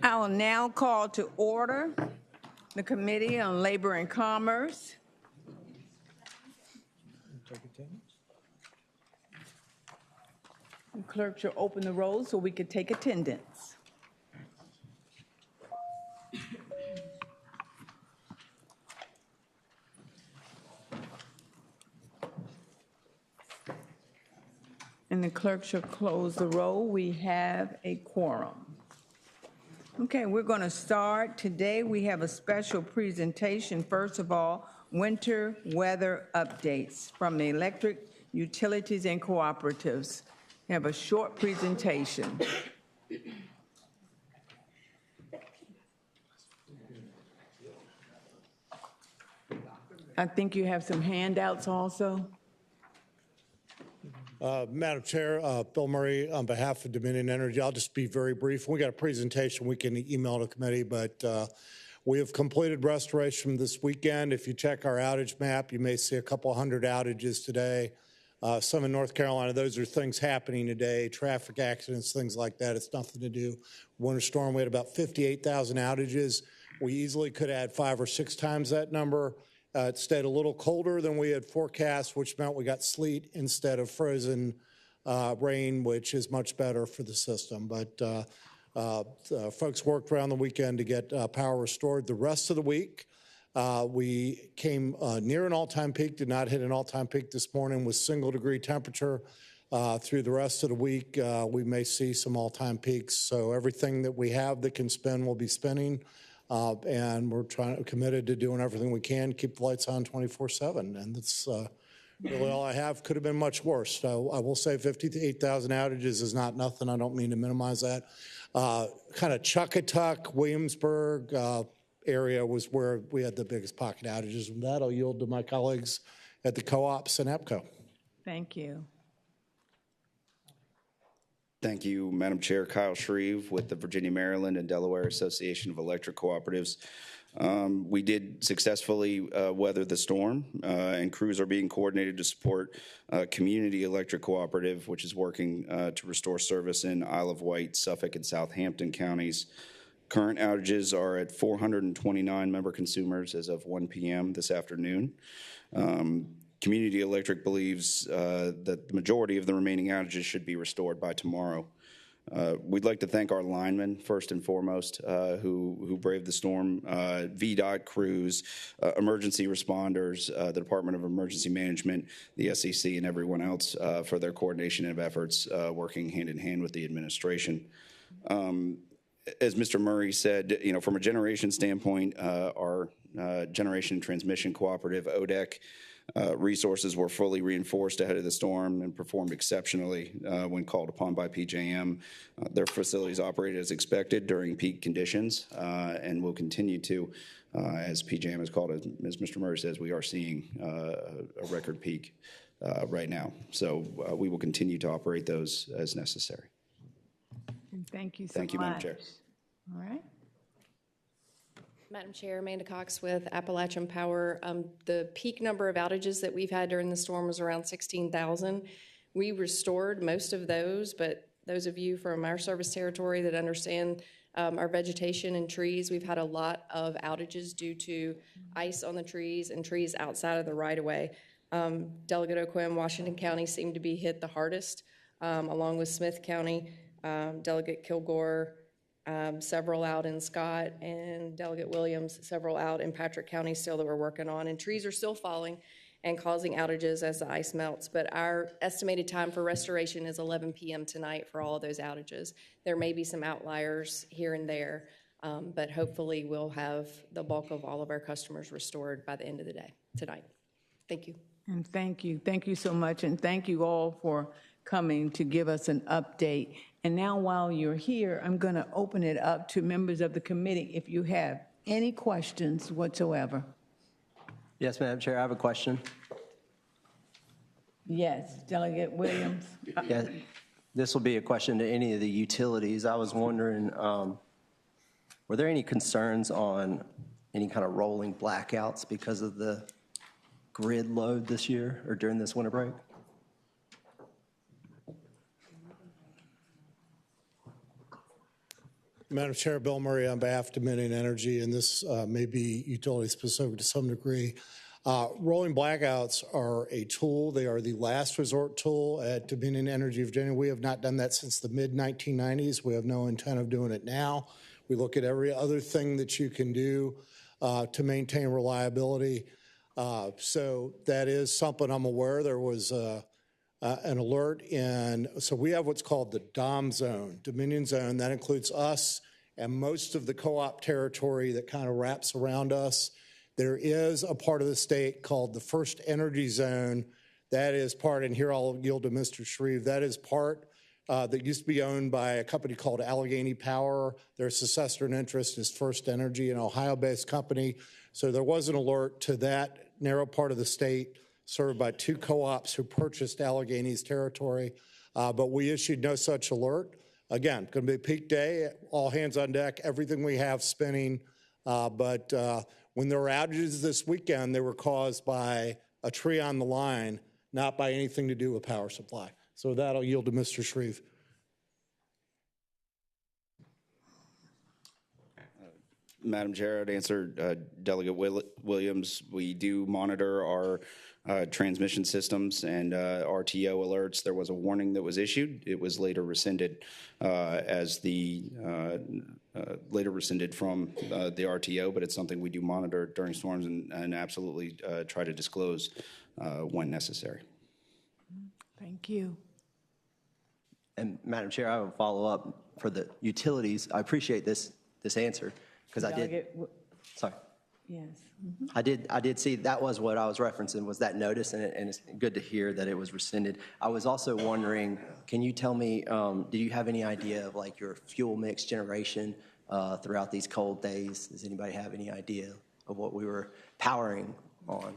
I will now call to order the Committee on Labor and Commerce. The clerk should open the roll so we can take attendance. And the clerk should close the roll. We have a quorum. Okay, we're going to start. Today we have a special presentation. First of all, winter weather updates from the electric utilities and cooperatives. We have a short presentation. I think you have some handouts also. Madam Chair, Bill Murray on behalf of Dominion Energy. I'll just be very brief. We got a presentation we can email to committee, but we have completed restoration this weekend. If you check our outage map, you may see a couple hundred outages today. Some in North Carolina, those are things happening today, traffic accidents, things like that. It's nothing to do. Winter storm, we had about 58,000 outages. We easily could add 5 or 6 times that number. It stayed a little colder than we had forecast, which meant we got sleet instead of frozen rain, which is much better for the system. But folks worked around the weekend to get power restored. The rest of the week, we came near an all-time peak, did not hit an all-time peak this morning with single-degree temperature. Through the rest of the week, we may see some all-time peaks. So everything that we have that can spin will be spinning. And we're committed to doing everything we can, keep the lights on 24/7. And that's really all I have. Could have been much worse. So I will say 58,000 outages is not nothing. I don't mean to minimize that. Kind of Chuckatuck, Williamsburg area was where we had the biggest pocket outages. And that I'll yield to my colleagues at the co-ops and EPCO. Thank you. Thank you, Madam Chair. Kyle Shreve with the Virginia, Maryland, and Delaware Association of Electric Cooperatives. We did successfully weather the storm, and crews are being coordinated to support Community Electric Cooperative, which is working to restore service in Isle of Wight, Suffolk, and Southampton counties. Current outages are at 429 member consumers as of 1 p.m. this afternoon. Community Electric believes that the majority of the remaining outages should be restored by tomorrow. We'd like to thank our linemen, first and foremost, who braved the storm, VDOT crews, emergency responders, the Department of Emergency Management, the SEC, and everyone else for their coordination of efforts, working hand in hand with the administration. As Mr. Murray said, from a generation standpoint, our generation and transmission cooperative, ODEC, resources were fully reinforced ahead of the storm and performed exceptionally when called upon by PJM. Their facilities operated as expected during peak conditions and will continue to, as PJM has called it, as Mr. Murray says, we are seeing a record peak right now. So we will continue to operate those as necessary. Thank you so much. Thank you, Madam Chair. All right. Madam Chair, Amanda Cox with Appalachian Power. The peak number of outages that we've had during the storm was around 16,000. We restored most of those, but those of you from our service territory that understand our vegetation and trees, we've had a lot of outages due to ice on the trees and trees outside of the right-of-way. Delegate O'Quinn, Washington County seemed to be hit the hardest, along with Smith County, Delegate Kilgore, several out in Scott, and Delegate Williams, several out in Patrick County still that we're working on. And trees are still falling and causing outages as the ice melts. But our estimated time for restoration is 11 p.m. tonight for all of those outages. There may be some outliers here and there, but hopefully we'll have the bulk of all of our customers restored by the end of the day tonight. Thank you. And thank you. Thank you so much. And thank you all for coming to give us an update. And now while you're here, I'm going to open it up to members of the committee if you have any questions whatsoever. Yes, Madam Chair, I have a question. Yes, Delegate Williams. Yeah, this will be a question to any of the utilities. I was wondering, were there any concerns on any kind of rolling blackouts because of the grid load this year or during this winter break? Madam Chair, Bill Murray on behalf of Dominion Energy, and this may be utility specific to some degree. Rolling blackouts are a tool. They are the last resort tool at Dominion Energy Virginia. We have not done that since the mid-1990s. We have no intent of doing it now. We look at every other thing that you can do to maintain reliability. So that is something I'm aware. There was an alert so we have what's called the DOM zone, Dominion zone. That includes us and most of the co-op territory that kind of wraps around us. There is a part of the state called the First Energy Zone. That is part, and here I'll yield to Mr. Shreve, that is part that used to be owned by a company called Allegheny Power. Their successor in interest is First Energy, an Ohio-based company. So there was an alert to that narrow part of the state served by two co-ops who purchased Allegheny's territory, but we issued no such alert. Again, going to be a peak day, all hands on deck, everything we have spinning, but when there were outages this weekend, they were caused by a tree on the line, not by anything to do with power supply. So with that, I'll yield to Mr. Shreve. Madam Chair, I'd answer Delegate Williams. We do monitor our transmission systems and RTO alerts. There was a warning that was issued. It was later rescinded later rescinded from the RTO, but it's something we do monitor during storms and absolutely try to disclose when necessary. Thank you. And Madam Chair, I have a follow-up for the utilities. I appreciate this answer because I did. Sorry. Yes. I did see that was what I was referencing was that notice, and it's good to hear that it was rescinded. I was also wondering, can you tell me, do you have any idea of like your fuel mix generation throughout these cold days? Does anybody have any idea of what we were powering on?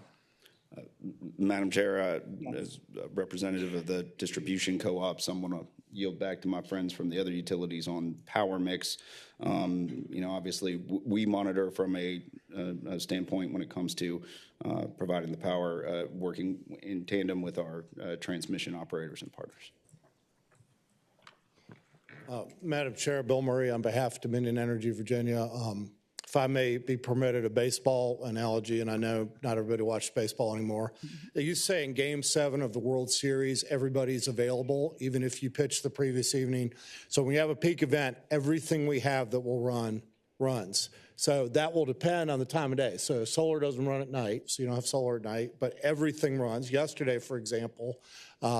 Madam Chair, as a representative of the distribution co-ops, I'm going to yield back to my friends from the other utilities on power mix. Obviously, we monitor from a standpoint when it comes to providing the power, working in tandem with our transmission operators and partners. Madam Chair, Bill Murray on behalf of Dominion Energy Virginia. If I may be permitted a baseball analogy, and I know not everybody watches baseball anymore. They used to say in Game 7 of the World Series, everybody's available, even if you pitch the previous evening. So when you have a peak event, everything we have that will run runs. So that will depend on the time of day. So solar doesn't run at night, so you don't have solar at night, but everything runs. Yesterday, for example,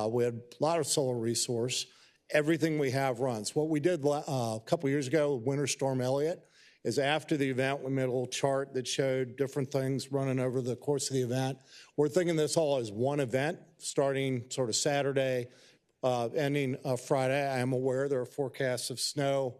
we had a lot of solar resource. Everything we have runs. What we did a couple years ago, Winter Storm Elliott, is after the event, we made a little chart that showed different things running over the course of the event. We're thinking this all as one event, starting sort of Saturday, ending Friday. I am aware there are forecasts of snow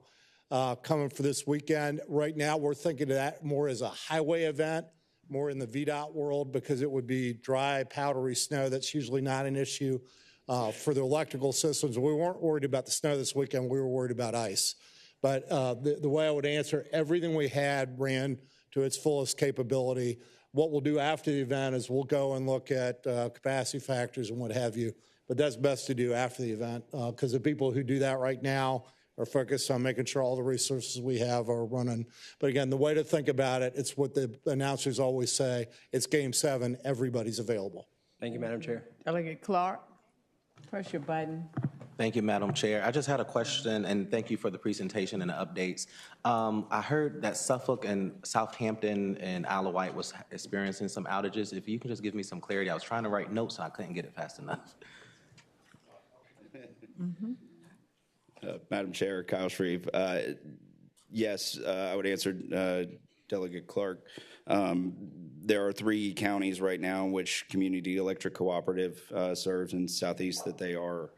coming for this weekend. Right now, we're thinking of that more as a highway event, more in the VDOT world, because it would be dry, powdery snow. That's usually not an issue for the electrical systems. We weren't worried about the snow this weekend. We were worried about ice. But the way I would answer, everything we had ran to its fullest capability. What we'll do after the event is we'll go and look at capacity factors and what have you. But that's best to do after the event because the people who do that right now are focused on making sure all the resources we have are running. But again, the way to think about it, it's what the announcers always say. It's Game 7. Everybody's available. Thank you, Madam Chair. Delegate Clark, press your button. Thank you, Madam Chair. I just had a question, and thank you for the presentation and the updates. I heard that Suffolk and Southampton and Isle of Wight was experiencing some outages. If you could just give me some clarity. I was trying to write notes, and I couldn't get it fast enough. Madam Chair, Kyle Shreve. Yes, I would answer Delegate Clark. There are 3 counties right now in which Community Electric Cooperative serves in Southeast that they are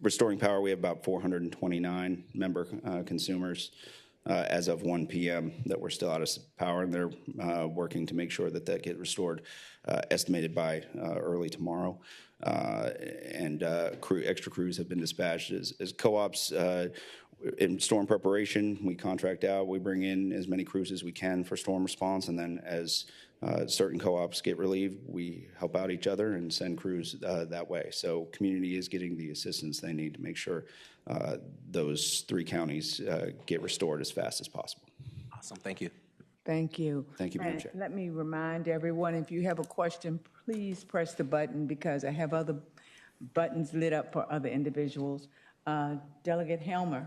restoring power. We have about 429 member consumers as of 1 p.m. that we're still out of power, and they're working to make sure that that get restored, estimated by early tomorrow. And extra crews have been dispatched. As co-ops, in storm preparation, we contract out, we bring in as many crews as we can for storm response, and then as certain co-ops get relieved, we help out each other and send crews that way. So community is getting the assistance they need to make sure those 3 counties get restored as fast as possible. Awesome, thank you. Thank you. Thank you, Madam And Chair. let me remind everyone, if you have a question, please press the button because I have other buttons lit up for other individuals. Delegate Helmer.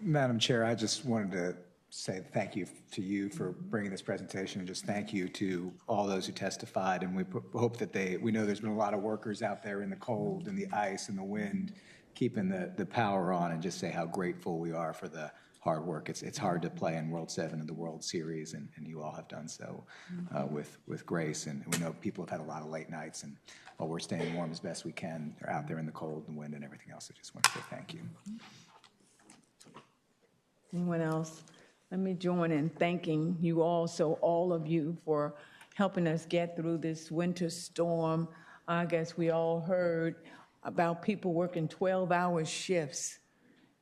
Madam Chair, I just wanted to say thank you to you for bringing this presentation, and just thank you to all those who testified. And we hope that we know there's been a lot of workers out there in the cold and the ice and the wind keeping the power on, and just say how grateful we are for the hard work. It's hard to play in World 7 and the World Series, and you all have done so with grace. And we know people have had a lot of late nights, and while we're staying warm as best we can, they're out there in the cold and wind and everything else. I just want to say thank you. Anyone else? Let me join in thanking you also, all of you, for helping us get through this winter storm. I guess we all heard about people working 12-hour shifts.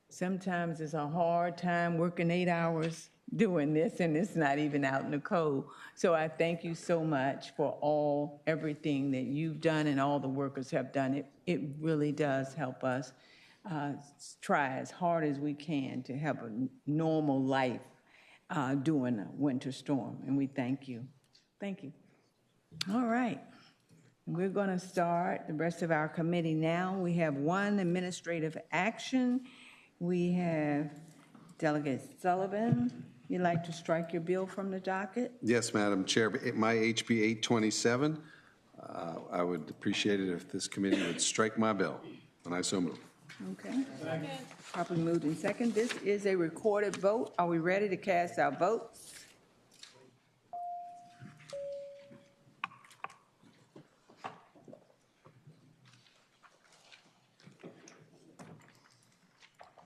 Sometimes it's a hard time working 8 hours doing this, and it's not even out in the cold. So I thank you so much for everything that you've done and all the workers have done. It really does help us try as hard as we can to have a normal life during a winter storm, and we thank you. Thank you. All right. We're going to start the rest of our committee now. We have one administrative action. We have Delegate Sullivan. You'd like to strike your bill from the docket? Yes, Madam Chair. My HB 827, I would appreciate it if this committee would strike my bill, and I so move. Okay. Second. Properly moved in second. This is a recorded vote. Are we ready to cast our votes?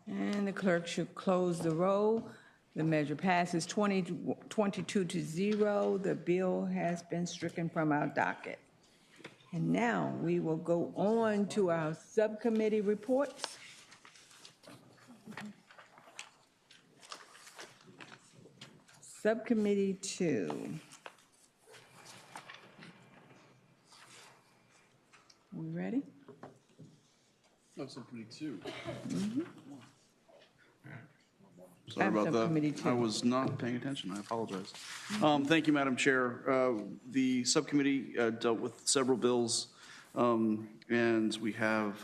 And the clerk should close the roll. The measure passes 22 to 0. The bill has been stricken from our docket. And now we will go on to our subcommittee reports. Subcommittee 2. We ready? No, subcommittee 2. Mm-hmm. Sorry about Subcommittee that. 2. I was not paying attention. I apologize. Thank you, Madam Chair. The subcommittee dealt with several bills, and we have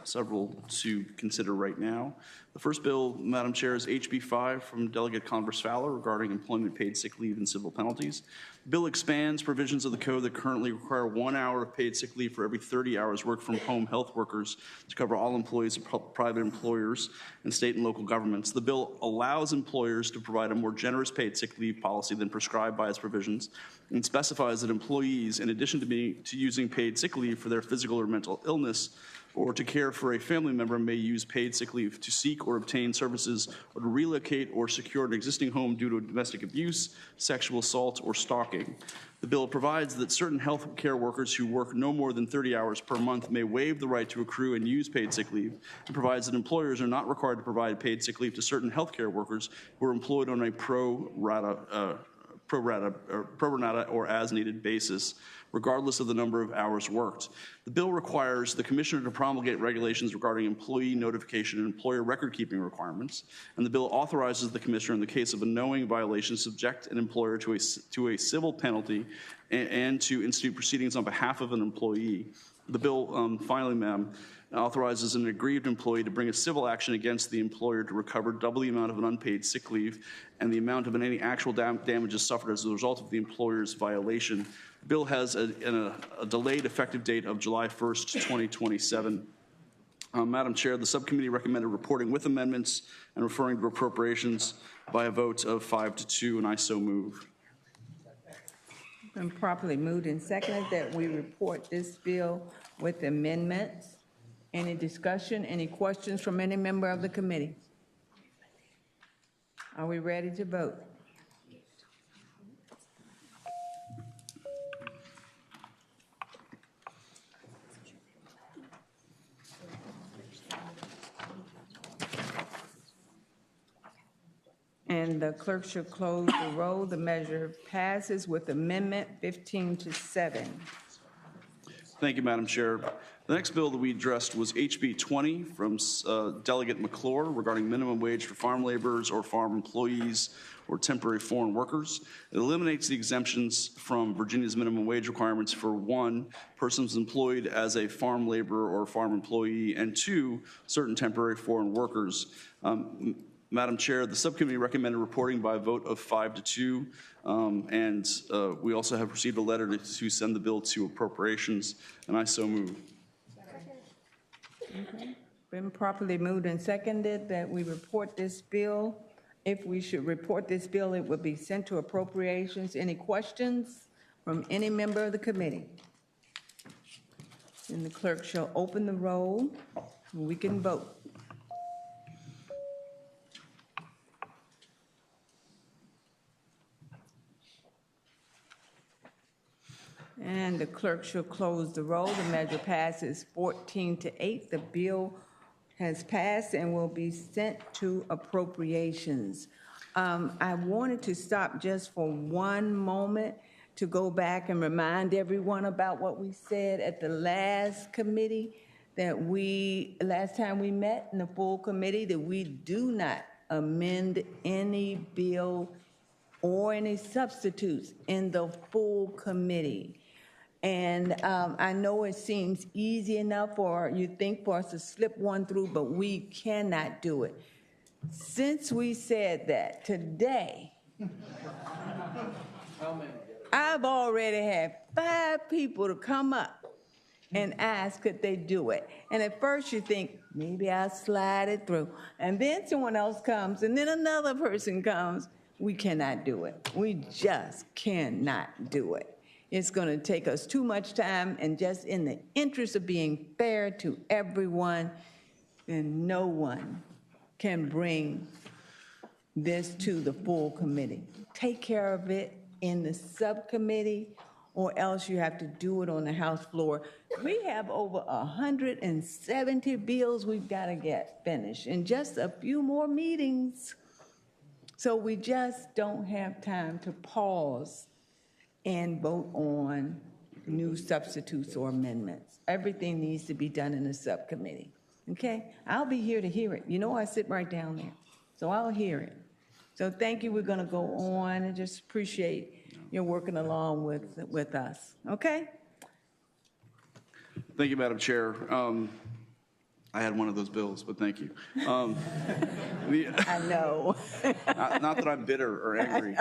several to consider right now. The first bill, Madam Chair, is HB 5 from Delegate Converse Fowler regarding employment paid sick leave and civil penalties. The bill expands provisions of the code that currently require 1 hour of paid sick leave for every 30 hours worked from home health workers to cover all employees of private employers and state and local governments. The bill allows employers to provide a more generous paid sick leave policy than prescribed by its provisions, and specifies that employees, in addition to using paid sick leave for their physical or mental illness, or to care for a family member, may use paid sick leave to seek or obtain services or to relocate or secure an existing home due to domestic abuse, sexual assault, or stalking. The bill provides that certain health care workers who work no more than 30 hours per month may waive the right to accrue and use paid sick leave, and provides that employers are not required to provide paid sick leave to certain health care workers who are employed on a pro rata or as-needed basis, regardless of the number of hours worked. The bill requires the Commissioner to promulgate regulations regarding employee notification and employer record-keeping requirements, and the bill authorizes the Commissioner, in the case of a knowing violation, to subject an employer to a civil penalty and to institute proceedings on behalf of an employee. The bill, finally, ma'am, authorizes an aggrieved employee to bring a civil action against the employer to recover double the amount of an unpaid sick leave and the amount of any actual damages suffered as a result of the employer's violation. The bill has a delayed effective date of July 1st, 2027. Madam Chair, the subcommittee recommended reporting with amendments and referring to appropriations by a vote of 5-2, and I so move. Been properly moved and seconded that we report this bill with amendments. Any discussion, any questions from any member of the committee? Are we ready to vote? the clerk should close the roll. The measure passes with amendment 15-7. Thank you, Madam Chair. The next bill that we addressed was HB 20 from Delegate McClure regarding minimum wage for farm laborers or farm employees or temporary foreign workers. It eliminates the exemptions from Virginia's minimum wage requirements for 1, persons employed as a farm laborer or farm employee, and 2, certain temporary foreign workers. Madam Chair, the subcommittee recommended reporting by a vote of 5-2, and we also have received a letter to send the bill to appropriations, and I so move. Okay. Been properly moved and seconded that we report this bill. If we should report this bill, it would be sent to appropriations. Any questions from any member of the committee? And the clerk shall open the roll. We can vote. And the clerk shall close the roll. The measure passes 14-8. The bill has passed and will be sent to appropriations. I wanted to stop just for one moment to go back and remind everyone about what we said at the last committee, that last time we met in the full committee, that we do not amend any bill or any substitutes in the full committee. And I know it seems easy enough for us to slip one through, but we cannot do it. Since we said that today, I've already had 5 people to come up and ask could they do it. And at first you think, maybe I'll slide it through. And then someone else comes, and then another person comes. We cannot do it. We just cannot do it. It's going to take us too much time, and just in the interest of being fair to everyone, then no one can bring this to the full committee. Take care of it in the subcommittee, or else you have to do it on the House floor. We have over 170 bills we've got to get finished in just a few more meetings. So we just don't have time to pause and vote on new substitutes or amendments. Everything needs to be done in the subcommittee, okay? I'll be here to hear it. You know I sit right down there, so I'll hear it. So thank you. We're going to go on and just appreciate you working along with us, okay? Thank you, Madam Chair. I had one of those bills, but thank you. I know. Not that I'm bitter or angry.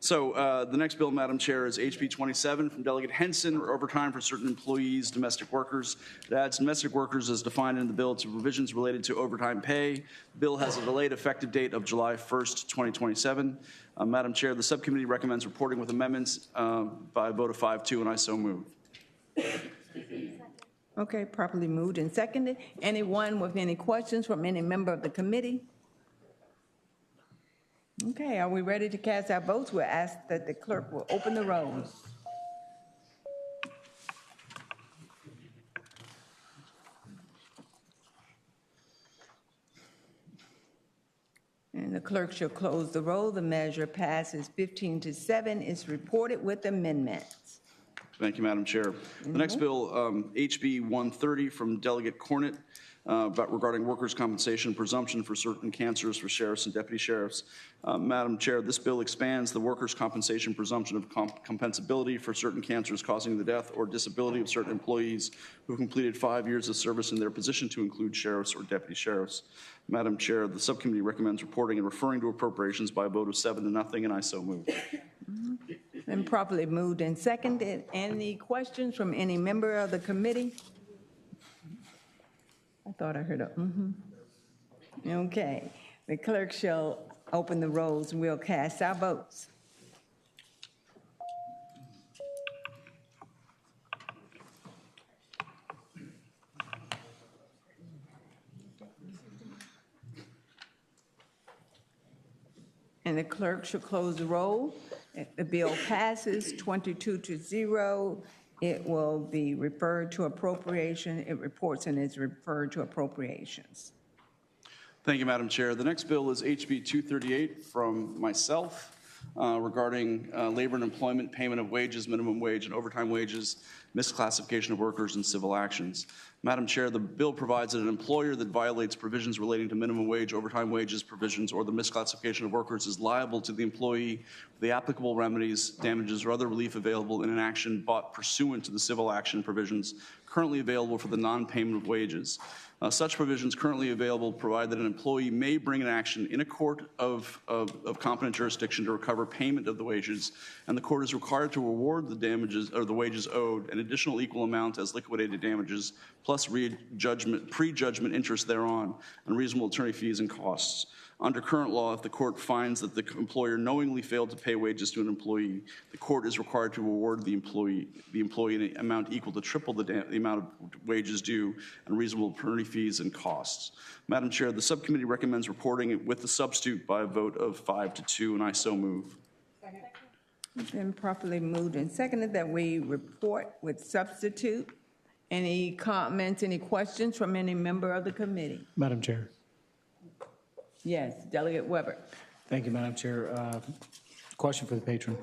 So the next bill, Madam Chair, is HB 27 from Delegate Henson, overtime for certain employees, domestic workers. It adds domestic workers as defined in the bill to provisions related to overtime pay. The bill has a delayed effective date of July 1st, 2027. Madam Chair, the subcommittee recommends reporting with amendments by a vote of 5-2, and I so move. Okay, properly moved and seconded. Anyone with any questions from any member of the committee? Okay, are we ready to cast our votes? We'll ask that the clerk will open the rolls. And the clerk shall close the roll. The measure passes 15-7. It's reported with amendments. Thank you, Madam Chair. The next bill, HB 130 from Delegate Cornett, regarding workers' compensation presumption for certain cancers for sheriffs and deputy sheriffs. Madam Chair, this bill expands the workers' compensation presumption of compensability for certain cancers causing the death or disability of certain employees who completed 5 years of service in their position to include sheriffs or deputy sheriffs. Madam Chair, the subcommittee recommends reporting and referring to appropriations by a vote of 7-0, and I so move. Been properly moved and seconded. Any questions from any member of the committee? I thought I heard a Okay. The clerk shall open the rolls and we'll cast our votes. And the clerk shall close the roll. If the bill passes 22-0, it will be referred to appropriation. It reports and is referred to appropriations. Thank you, Madam Chair. The next bill is HB 238 from myself regarding labor and employment, payment of wages, minimum wage, and overtime wages, misclassification of workers, and civil actions. Madam Chair, the bill provides that an employer that violates provisions relating to minimum wage, overtime wages provisions, or the misclassification of workers is liable to the employee for the applicable remedies, damages, or other relief available in an action brought pursuant to the civil action provisions currently available for the non-payment of wages. Such provisions currently available provide that an employee may bring an action in a court of competent jurisdiction to recover payment of the wages, and the court is required to award the damages or the wages owed an additional equal amount as liquidated damages plus pre-judgment interest thereon and reasonable attorney fees and costs. Under current law, if the court finds that the employer knowingly failed to pay wages to an employee, the court is required to award the employee an amount equal to triple the amount of wages due and reasonable attorney fees and costs. Madam Chair, the subcommittee recommends reporting it with the substitute by a vote of 5-2, and I so move. It's been properly moved and seconded that we report with substitute. Any comments, any questions from any member of the committee? Madam Chair. Yes, Delegate Weber. Thank you, Madam Chair. Question for the patron.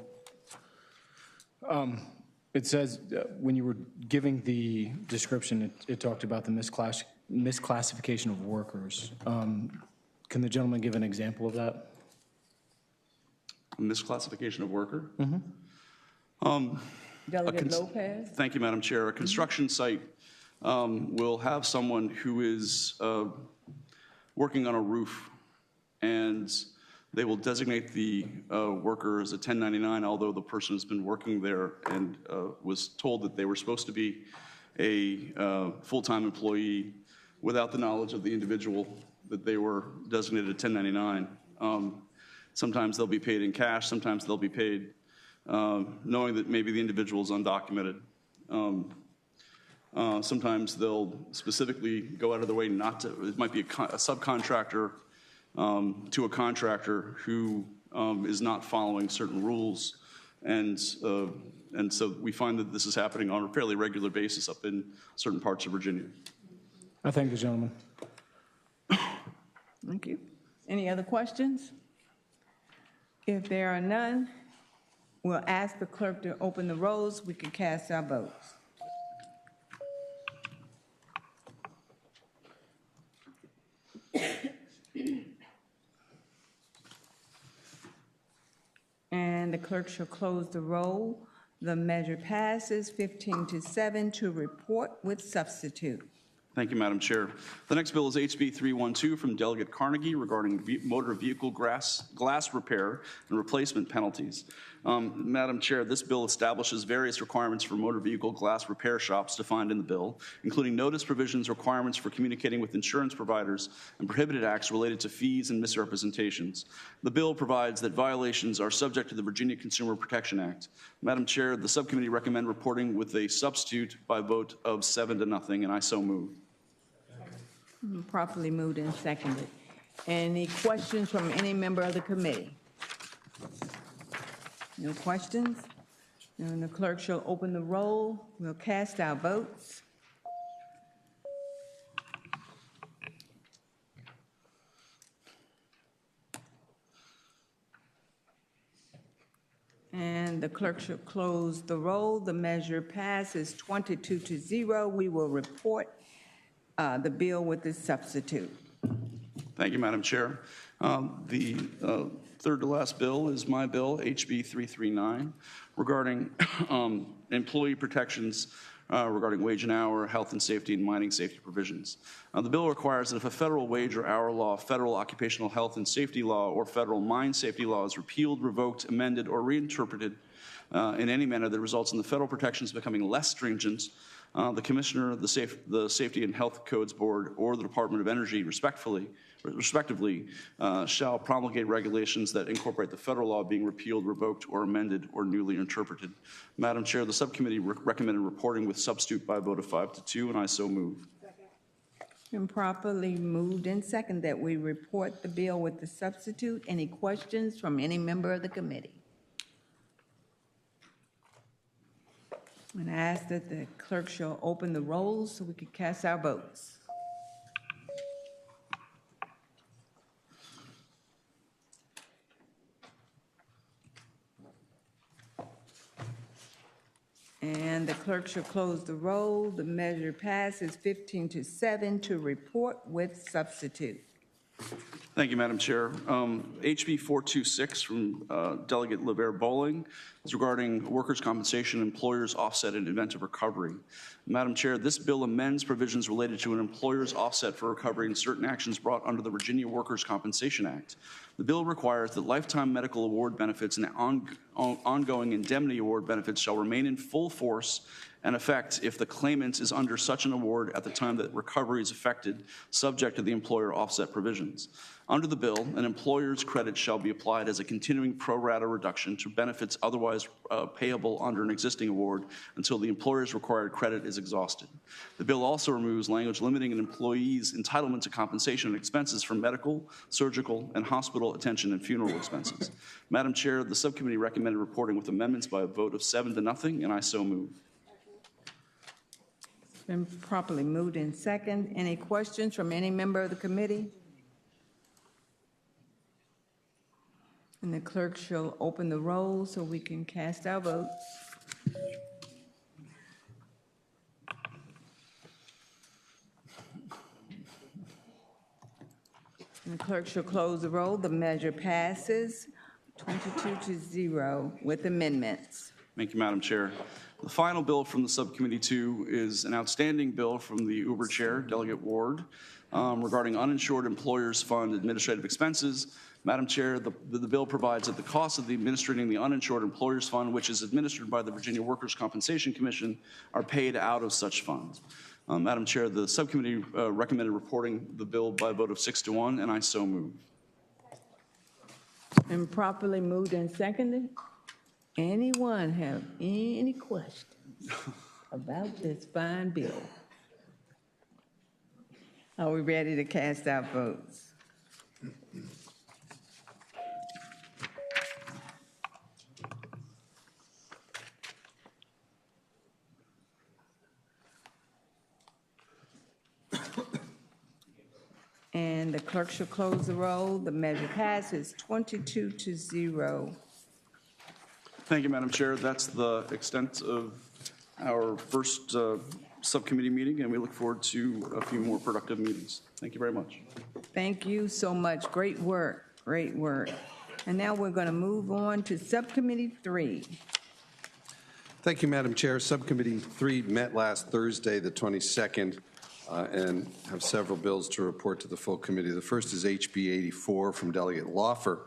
It says when you were giving the description, it talked about the misclassification of workers. Can the gentleman give an example of that? Misclassification of worker? Delegate Lopez. Thank you, Madam Chair. A construction site will have someone who is working on a roof, and they will designate the worker as a 1099, although the person has been working there and was told that they were supposed to be a full-time employee without the knowledge of the individual that they were designated a 1099. Sometimes they'll be paid in cash, sometimes they'll be paid knowing that maybe the individual is undocumented. Sometimes they'll specifically go out of their way not to, it might be a subcontractor to a contractor who is not following certain rules. And so we find that this is happening on a fairly regular basis up in certain parts of Virginia. I thank the gentleman. Thank you. Any other questions? If there are none, we'll ask the clerk to open the rolls. We can cast our votes. And the clerk shall close the roll. The measure passes 15-7 to report with substitute. Thank you, Madam Chair. The next bill is HB 312 from Delegate Carnegie regarding motor vehicle glass repair and replacement penalties. Madam Chair, this bill establishes various requirements for motor vehicle glass repair shops defined in the bill, including notice provisions, requirements for communicating with insurance providers, and prohibited acts related to fees and misrepresentations. The bill provides that violations are subject to the Virginia Consumer Protection Act. Madam Chair, the subcommittee recommend reporting with a substitute by vote of 7-0, and I so move. Properly moved and seconded. Any questions from any member of the committee? No questions? And the clerk shall open the roll. We'll cast our votes. And the clerk shall close the roll. The measure passes 22-0. We will report the bill with the substitute. Thank you, Madam Chair. The third to last bill is my bill, HB 339, regarding employee protections regarding wage and hour, health and safety, and mining safety provisions. The bill requires that if a federal wage or hour law, federal occupational health and safety law, or federal mine safety law is repealed, revoked, amended, or reinterpreted in any manner that results in the federal protections becoming less stringent, the Commissioner of the Safety and Health Codes Board or the Department of Energy, respectively, shall promulgate regulations that incorporate the federal law being repealed, revoked, or amended, or newly interpreted. Madam Chair, the subcommittee recommended reporting with substitute by a vote of 5-2, and I so move. Been properly moved and seconded that we report the bill with the substitute. Any questions from any member of the committee? And I ask that the clerk shall open the rolls so we can cast our votes. And the clerk shall close the roll. The measure passes 15-7 to report with substitute. Thank you, Madam Chair. HB 426 from Delegate LeVere Bowling is regarding workers' compensation employers' offset in event of recovery. Madam Chair, this bill amends provisions related to an employer's offset for recovery in certain actions brought under the Virginia Workers' Compensation Act. The bill requires that lifetime medical award benefits and ongoing indemnity award benefits shall remain in full force and effect if the claimant is under such an award at the time that recovery is effected, subject to the employer offset provisions. Under the bill, an employer's credit shall be applied as a continuing pro rata reduction to benefits otherwise payable under an existing award until the employer's required credit is exhausted. The bill also removes language limiting an employee's entitlement to compensation and expenses for medical, surgical, and hospital attention and funeral expenses. Madam Chair, the subcommittee recommended reporting with amendments by a vote of 7-0, and I so move. Been properly moved in second. Any questions from any member of the committee? And the clerk shall open the roll so we can cast our votes. And the clerk shall close the roll. The measure passes 22-0 with amendments. Thank you, Madam Chair. The final bill from the subcommittee two is an outstanding bill from the Uber Chair, Delegate Ward, regarding uninsured employers fund administrative expenses. Madam Chair, the bill provides that the costs of administrating the uninsured employers fund, which is administered by the Virginia Workers' Compensation Commission, are paid out of such funds. Madam Chair, the subcommittee recommended reporting the bill by a vote of 6-1, and I so move. And properly moved and seconded. Anyone have any questions about this fine bill? Are we ready to cast our votes? And the clerk shall close the roll. The measure passes 22-0. Thank you, Madam Chair. That's the extent of our first subcommittee meeting, and we look forward to a few more productive meetings. Thank you very much. Thank you so much. Great work. Great work. And now we're going to move on to Subcommittee 3. Thank you, Madam Chair. Subcommittee 3 met last Thursday, the 22nd, and have several bills to report to the full committee. The first is HB 84 from Delegate Laufer,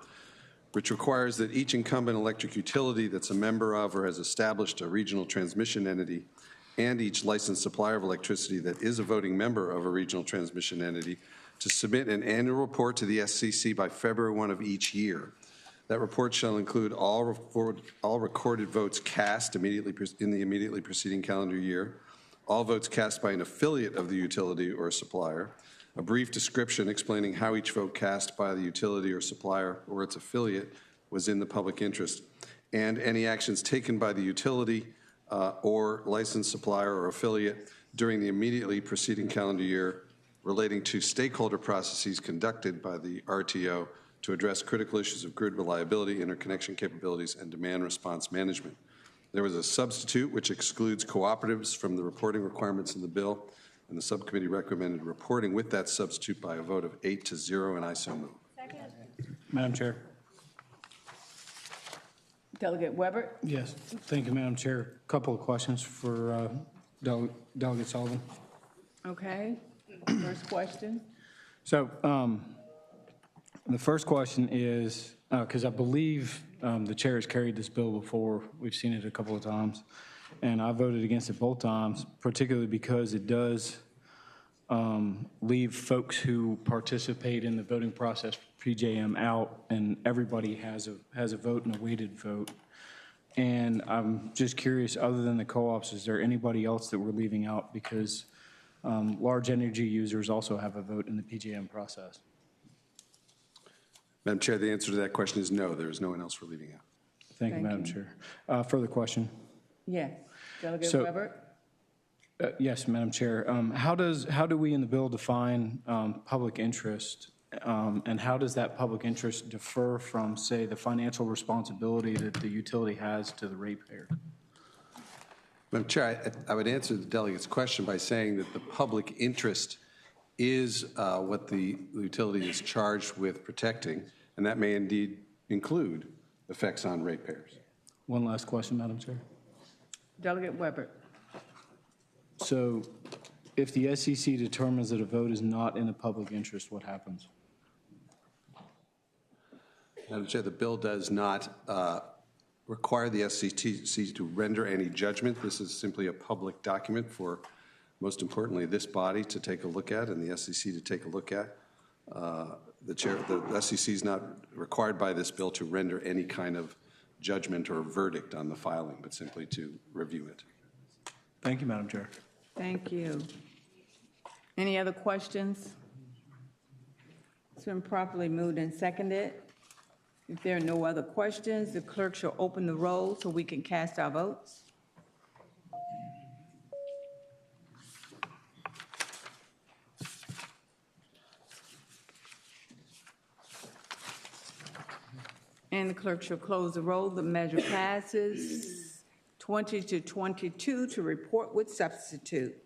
which requires that each incumbent electric utility that's a member of or has established a regional transmission entity and each licensed supplier of electricity that is a voting member of a regional transmission entity to submit an annual report to the SCC by February 1 of each year. That report shall include all recorded votes cast in the immediately preceding calendar year, all votes cast by an affiliate of the utility or supplier, a brief description explaining how each vote cast by the utility or supplier or its affiliate was in the public interest, and any actions taken by the utility or licensed supplier or affiliate during the immediately preceding calendar year relating to stakeholder processes conducted by the RTO to address critical issues of grid reliability, interconnection capabilities, and demand response management. There was a substitute which excludes cooperatives from the reporting requirements in the bill, and the subcommittee recommended reporting with that substitute by a vote of 8-0, and I so move. Second. Madam Chair. Delegate Weber? Yes, thank you, Madam Chair. A couple of questions for Delegate Sullivan. Okay. First question. So the first question is, because I believe the chair has carried this bill before. We've seen it a couple of times. And I voted against it both times, particularly because it does leave folks who participate in the voting process for PJM out, and everybody has a vote and a weighted vote. And I'm just curious, other than the co-ops, is there anybody else that we're leaving out? Because large energy users also have a vote in the PJM process. Madam Chair, the answer to that question is no. There is no one else we're leaving out. Thank you, Madam Chair. Further question? Yes. Delegate Weber? Yes, Madam Chair. How do we in the bill define public interest, and how does that public interest differ from, say, the financial responsibility that the utility has to the ratepayer? Madam Chair, I would answer the delegate's question by saying that the public interest is what the utility is charged with protecting, and that may indeed include effects on ratepayers. One last question, Madam Chair. Delegate Weber. So if the SEC determines that a vote is not in the public interest, what happens? Madam Chair, the bill does not require the SEC to render any judgment. This is simply a public document for, most importantly, this body to take a look at and the SEC to take a look at. The SEC is not required by this bill to render any kind of judgment or verdict on the filing, but simply to review it. Thank you, Madam Chair. Thank you. Any other questions? It's been properly moved and seconded. If there are no other questions, the clerk shall open the roll so we can cast our votes. And the clerk shall close the roll. The measure passes 20 to 22 to report with substitute.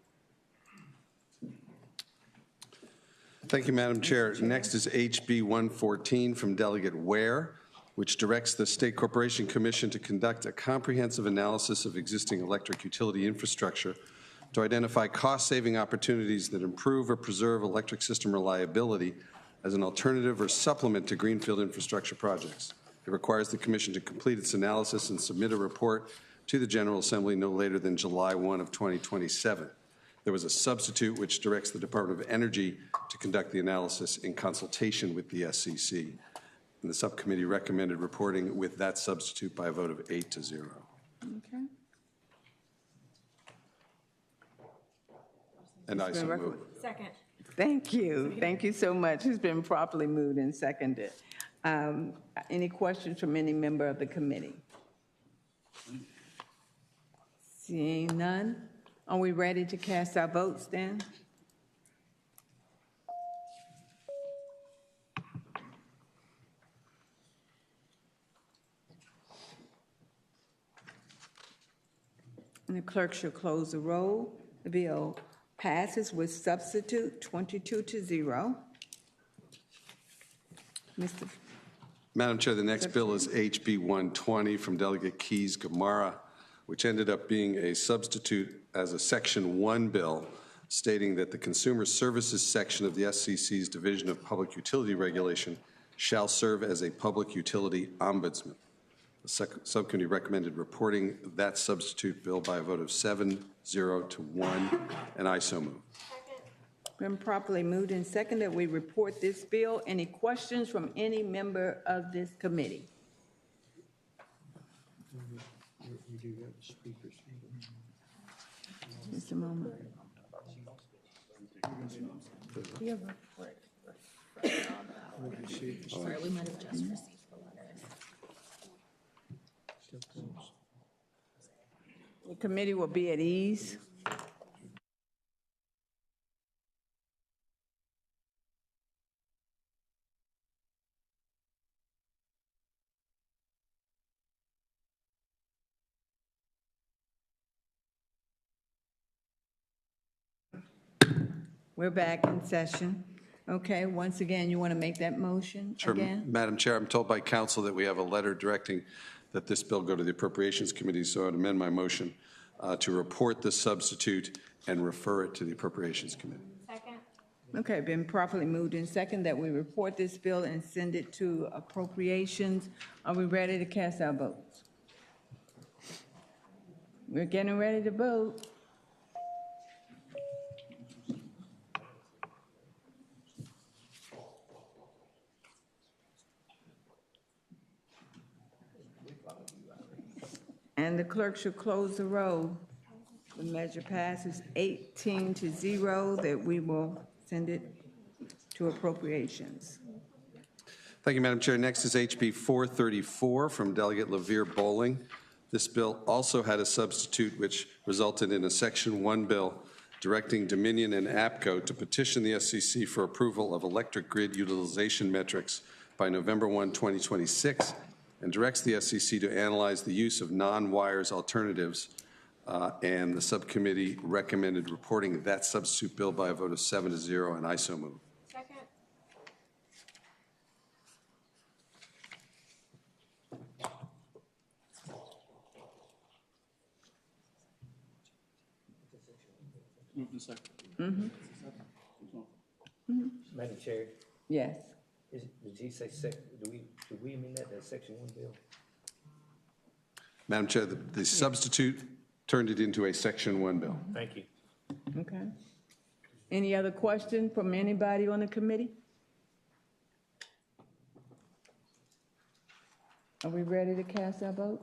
Thank you, Madam Chair. Next is HB 114 from Delegate Ware, which directs the State Corporation Commission to conduct a comprehensive analysis of existing electric utility infrastructure to identify cost-saving opportunities that improve or preserve electric system reliability as an alternative or supplement to greenfield infrastructure projects. It requires the Commission to complete its analysis and submit a report to the General Assembly no later than July 1 of 2027. There was a substitute which directs the Department of Energy to conduct the analysis in consultation with the SEC. And the subcommittee recommended reporting with that substitute by a vote of 8-0. Okay. And I so move. Second. Thank you. Thank you so much. It's been properly moved and seconded. Any questions from any member of the committee? Seeing none, are we ready to cast our votes then? And the clerk shall close the roll. The bill passes with substitute 22-0. Mr. Madam Chair, the next bill is HB 120 from Delegate Keys-Gamarra, which ended up being a substitute as a Section 1 bill, stating that the Consumer Services section of the SCC's Division of Public Utility Regulation shall serve as a public utility ombudsman. The subcommittee recommended reporting that substitute bill by a vote of 7-0 to 1, and I so move. Been properly moved and seconded. We report this bill. Any questions from any member of this committee? Just a moment. Sorry, we might have just received the letters. The committee will be at ease. We're back in session. Okay, once again, you want to make that motion Sure. again? Madam Chair, I'm told by counsel that we have a letter directing that this bill go to the Appropriations Committee, so I would amend my motion to report the substitute and refer it to the Appropriations Committee. Second. Okay, been properly moved in second that we report this bill and send it to appropriations. Are we ready to cast our votes? We're getting ready to vote. And the clerk should close the roll. The measure passes 18-0 that we will send it to appropriations. Thank you, Madam Chair. Next is HB 434 from Delegate LaVere Bowling. This bill also had a substitute which resulted in a Section 1 bill directing Dominion and APCO to petition the SCC for approval of electric grid utilization metrics by November 1, 2026, and directs the SCC to analyze the use of non-wires alternatives And the subcommittee recommended reporting that substitute bill by a vote of 7-0, and I so move. Second. Moved in second. Madam Chair, Yes. did he say do we mean that as Section 1 bill? Madam Chair, the substitute turned it into a Section 1 bill. Thank you. Okay. Any other question from anybody on the committee? Are we ready to cast our vote?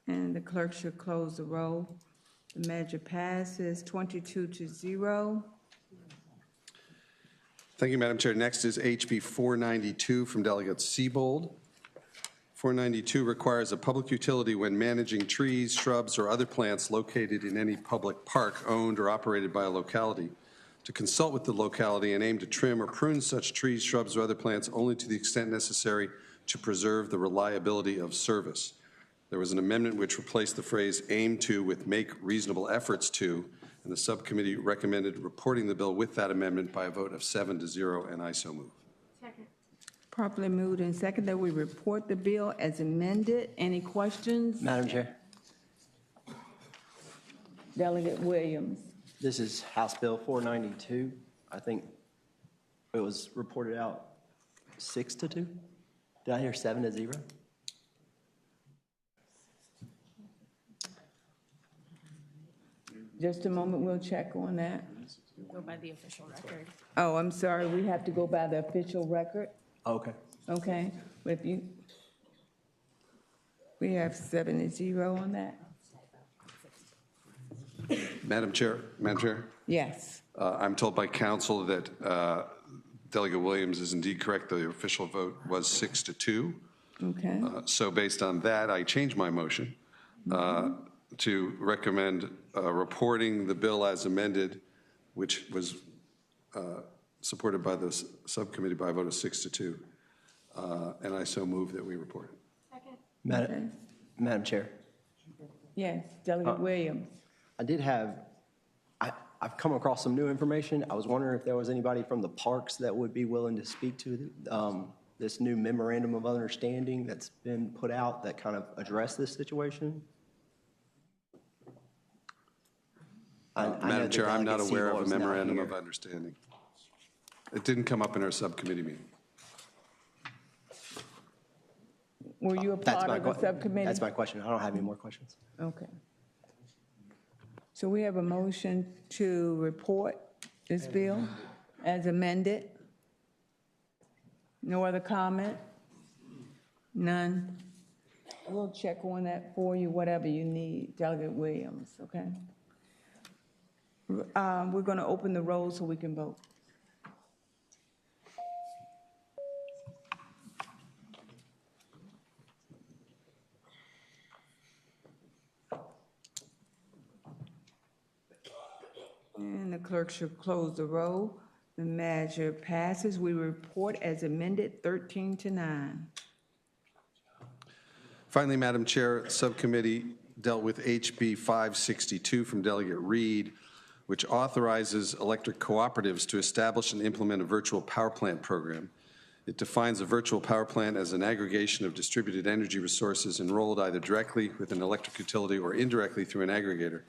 And the clerk should close the roll. The measure passes 22-0. Thank you, Madam Chair. Next is HB 492 from Delegate Siebold. 492 requires a public utility when managing trees, shrubs, or other plants located in any public park owned or operated by a locality to consult with the locality and aim to trim or prune such trees, shrubs, or other plants only to the extent necessary to preserve the reliability of service. There was an amendment which replaced the phrase aim to with make reasonable efforts to, and the subcommittee recommended reporting the bill with that amendment by a vote of 7-0, and I so move. Second. Properly moved and second that we report the bill as amended. Any questions? Madam Chair, Delegate Williams. this is House Bill 492. I think it was reported out 6-2. Did I hear 7-0? Just a moment, we'll check on that. Go by the official record. Oh, I'm sorry, we have to go by the official record, Okay. okay? But if you, we have 7-0 on that? Madam Chair, Yes. I'm told by counsel that Delegate Williams is indeed correct. The official vote was 6-2. Okay. So based on that, I changed my motion to recommend reporting the bill as amended, which was supported by the subcommittee by a vote of 6-2. And I so move that we report it. Second. Madam Chair, Yes, Delegate Williams. I did have, I've come across some new information. I was wondering if there was anybody from the parks that would be willing to speak to this new memorandum of understanding that's been put out that kind of address this situation. I know Madam that Chair, I'm not Delegate aware of a Seabold's not memorandum here. of understanding. It didn't come up in our subcommittee meeting. Were you a part of the subcommittee? That's my question. I don't have any more questions. Okay. So we have a motion to report this bill as amended. No other comment? None? We'll check on that for you, whatever you need, Delegate Williams, okay? We're going to open the roll so we can vote. And the clerk should close the roll. The measure passes. We report as amended, 13-9. Finally, Madam Chair, subcommittee dealt with HB 562 from Delegate Reed, which authorizes electric cooperatives to establish and implement a virtual power plant program. It defines a virtual power plant as an aggregation of distributed energy resources enrolled either directly with an electric utility or indirectly through an aggregator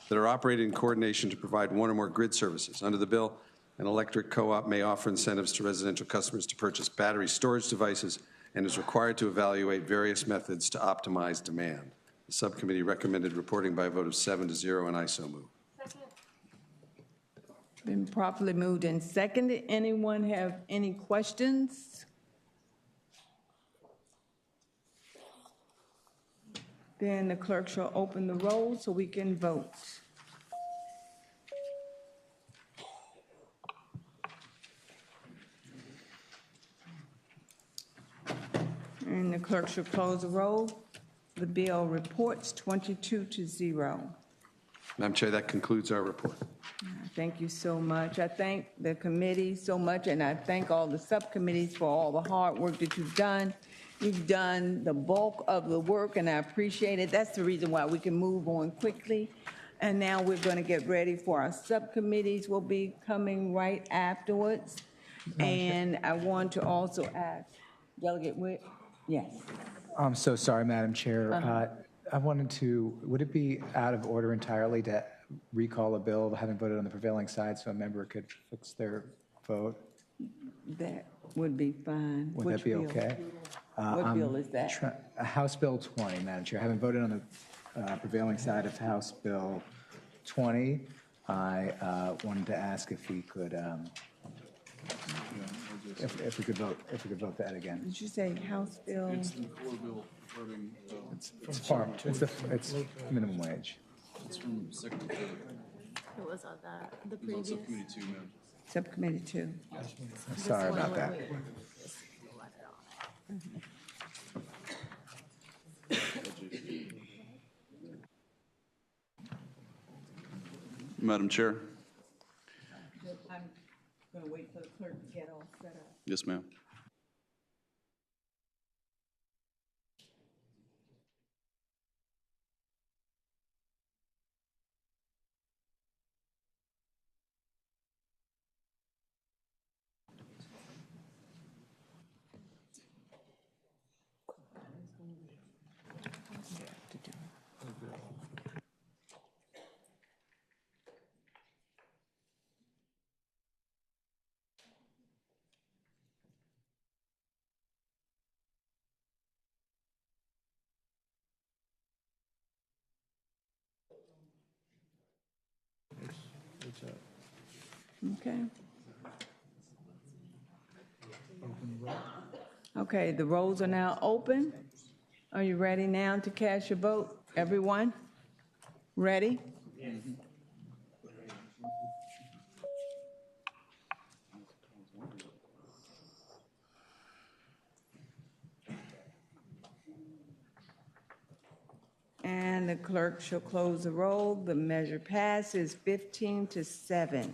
that are operated in coordination to provide one or more grid services. Under the bill, an electric co-op may offer incentives to residential customers to purchase battery storage devices and is required to evaluate various methods to optimize demand. The subcommittee recommended reporting by a vote of 7-0, and I so move. Second. Been properly moved and seconded. Anyone have any questions? Then the clerk shall open the roll so we can vote. And the clerk shall close the roll. The bill reports 22-0. Madam Chair, that concludes our report. Thank you so much. I thank the committee so much, and I thank all the subcommittees for all the hard work that you've done. You've done the bulk of the work, and I appreciate it. That's the reason why we can move on quickly. And now we're going to get ready for our subcommittees will be coming right afterwards. And I want to also ask Delegate Witt. Yes. I'm so sorry, Madam Chair. I wanted to, would it be out of order entirely to recall a bill having voted on the prevailing side so a member could fix their vote? That would be fine. Would Which that be bill? okay? What bill is that? House Bill 20, Madam Chair. Having voted on the prevailing side of House Bill 20, I wanted to ask if we could, if we could vote that again. Did you say House Bill? It's the core bill affirming, It's farm, it's minimum wage. it's from second to third. It was on the It's on previous. subcommittee two, ma'am. Subcommittee 2. Sorry about that. Madam Chair. I'm going to wait for the clerk to get all set up. Yes, ma'am. Okay. Okay, the rolls are now open. Are you ready now to cast your vote? Everyone? Ready? And the clerk shall close the roll. The measure passes 15-7.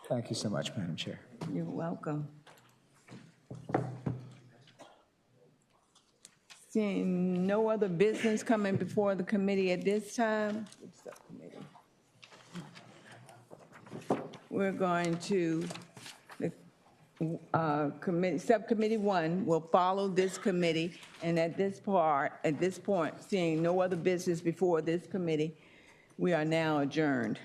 Thank you so much, Madam Chair. You're welcome. Seeing no other business coming before the committee at this time, we're going to, Subcommittee 1 will follow this committee, and at this point, seeing no other business before this committee, we are now adjourned.